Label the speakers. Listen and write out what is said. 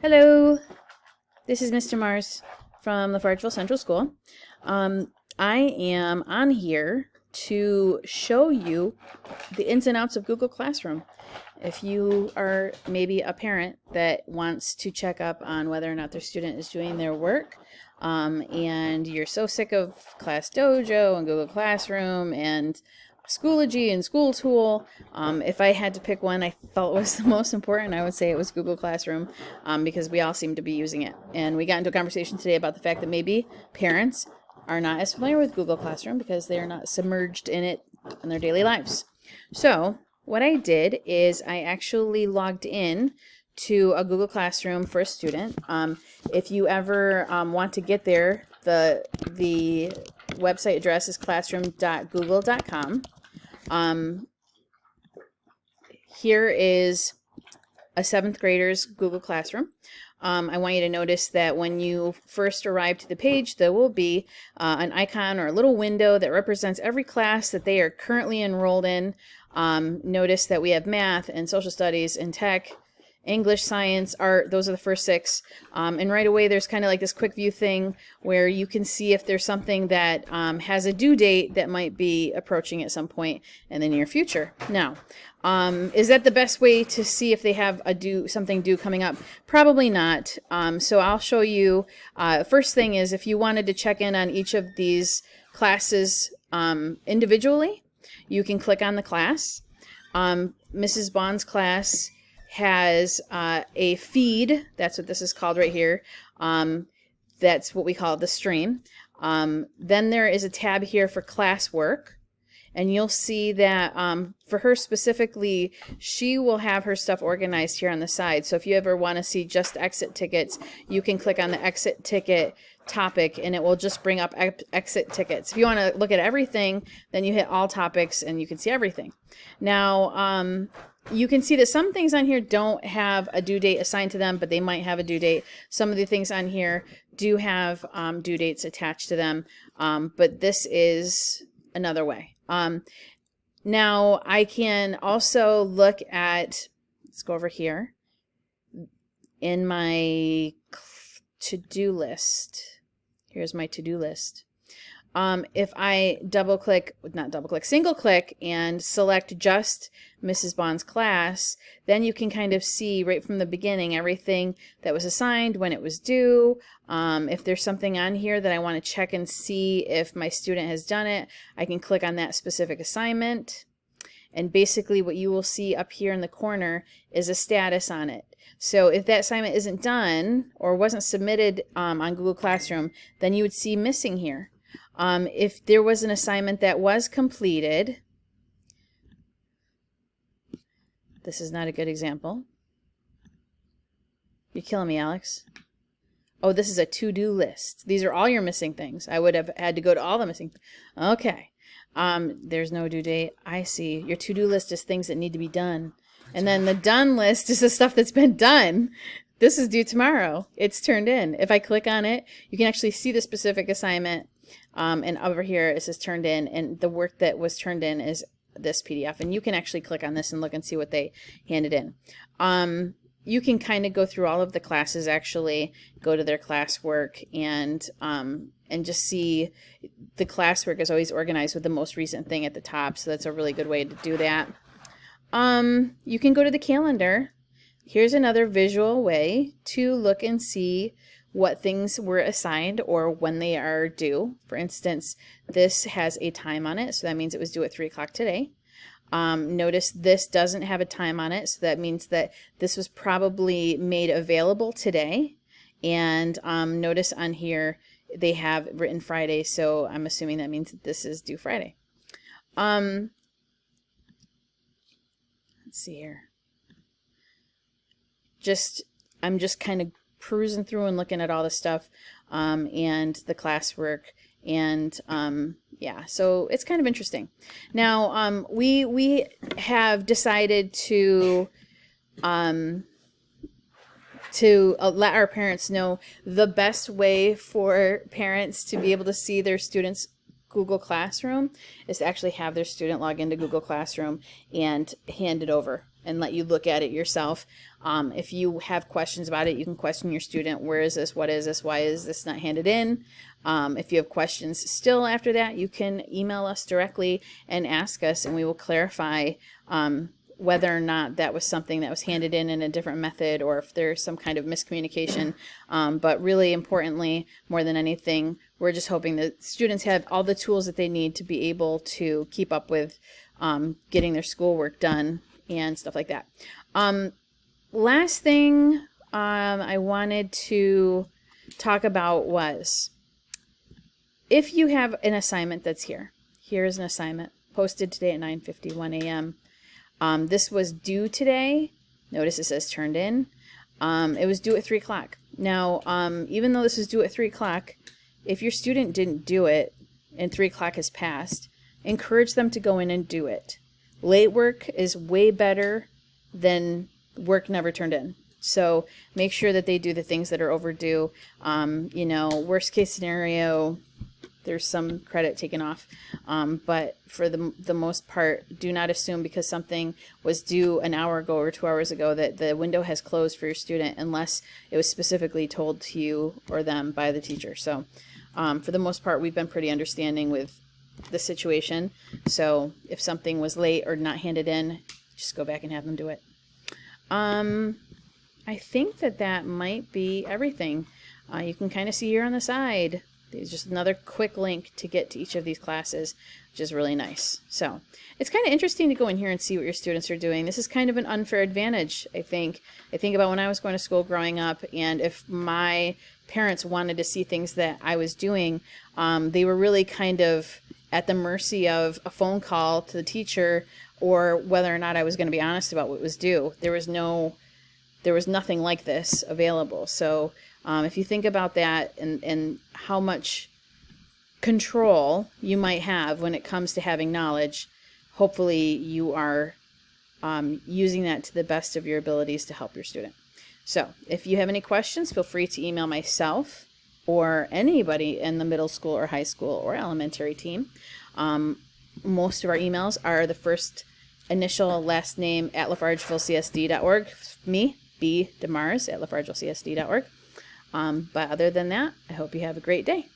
Speaker 1: Hello, this is Mr. Mars from LaFargeville Central School. I am on here to show you the ins and outs of Google Classroom. If you are maybe a parent that wants to check up on whether or not their student is doing their work, and you're so sick of Class Dojo and Google Classroom and Schoology and School Tool, if I had to pick one I felt was the most important, I would say it was Google Classroom, because we all seem to be using it. And we got into a conversation today about the fact that maybe parents are not as familiar with Google Classroom because they are not submerged in it in their daily lives. So what I did is I actually logged in to a Google Classroom for a student. If you ever want to get there, the website address is classroom.google.com. Here is a 7th grader's Google Classroom. I want you to notice that when you first arrive to the page, there will be an icon or a little window that represents every class that they are currently enrolled in. Notice that we have math and social studies and tech, English, science, art. Those are the first 6. And right away there's kind of like this quick view thing where you can see if there's something that has a due date that might be approaching at some point in the near future. Now, is that the best way to see if they have something due coming up? Probably not. So I'll show you. First thing is, if you wanted to check in on each of these classes individually, you can click on the class. Mrs. Bond's class has a feed. That's what this is called right here. That's what we call the stream. Then there is a tab here for classwork. And you'll see that for her specifically, she will have her stuff organized here on the side. So if you ever want to see just exit tickets, you can click on the exit ticket topic and it will just bring up exit tickets. If you want to look at everything, then you hit all topics and you can see everything. Now, you can see that some things on here don't have a due date assigned to them, but they might have a due date. Some of the things on here do have due dates attached to them, but this is another way. Now I can also look at, let's go over here in my to-do list. Here's my to-do list. If I single click and select just Mrs. Bond's class, then you can kind of see right from the beginning everything that was assigned, when it was due. If there's something on here that I want to check and see if my student has done it, I can click on that specific assignment. And basically what you will see up here in the corner is a status on it. So if that assignment isn't done or wasn't submitted on Google Classroom, then you would see missing here. If there was an assignment that was completed, this is not a good example. You're killing me, Alex. Oh, this is a to-do list. These are all your missing things. I would have had to go to all the missing. Okay. There's no due date. I see. Your to-do list is things that need to be done. And then the done list is the stuff that's been done. This is due tomorrow. It's turned in. If I click on it, you can actually see the specific assignment. And over here it says turned in, and the work that was turned in is this PDF. And you can actually click on this and look and see what they handed in. You can kind of go through all of the classes, actually go to their classwork and just see the classwork is always organized with the most recent thing at the top. So that's a really good way to do that. You can go to the calendar. Here's another visual way to look and see what things were assigned or when they are due. For instance, this has a time on it, so that means it was due at 3 o'clock today. Notice this doesn't have a time on it, so that means that this was probably made available today. And notice on here they have written Friday, so I'm assuming that means that this is due Friday. Let's see here. I'm just kind of perusing through and looking at all the stuff and the classwork, and yeah, so it's kind of interesting. Now we have decided to let our parents know the best way for parents to be able to see their students' Google Classroom is to actually have their student log into Google Classroom and hand it over. and let you look at it yourself. If you have questions about it, you can question your student. Where is this? What is this? Why is this not handed in? If you have questions still after that, you can email us directly and ask us, and we will clarify whether or not that was something that was handed in a different method, or if there's some kind of miscommunication. But really importantly, more than anything, we're just hoping that students have all the tools that they need to be able to keep up with getting their schoolwork done and stuff like that. Last thing I wanted to talk about was, if you have an assignment that's here's an assignment posted today at 9:51 a.m. This was due today. Notice it says turned in. It was due at 3 o'clock. Now, even though this is due at 3 o'clock, if your student didn't do it and 3 o'clock has passed, encourage them to go in and do it. Late work is way better than work never turned in. So make sure that they do the things that are overdue. Worst case scenario, there's some credit taken off. But for the most part, do not assume because something was due an hour ago or 2 hours ago that the window has closed for your student, unless it was specifically told to you or them by the teacher. So for the most part, we've been pretty understanding with the situation. So if something was late or not handed in, just go back and have them do it. I think that might be everything. You can kind of see here on the side. There's just another quick link to get to each of these classes, which is really nice. So it's kind of interesting to go in here and see what your students are doing. This is kind of an unfair advantage, I think. I think about when I was going to school growing up, and if my parents wanted to see things that I was doing, they were really kind of at the mercy of a phone call to the teacher, or whether or not I was going to be honest about what was due. There was nothing like this available. So if you think about that and how much control you might have when it comes to having knowledge, hopefully you are using that to the best of your abilities to help your student. So if you have any questions, feel free to email myself or anybody in the middle school or high school or elementary team. Most of our emails are the first initial last name at lafargevillecsd.org. Me, B. DeMars at lafargevillecsd.org. But other than that, I hope you have a great day.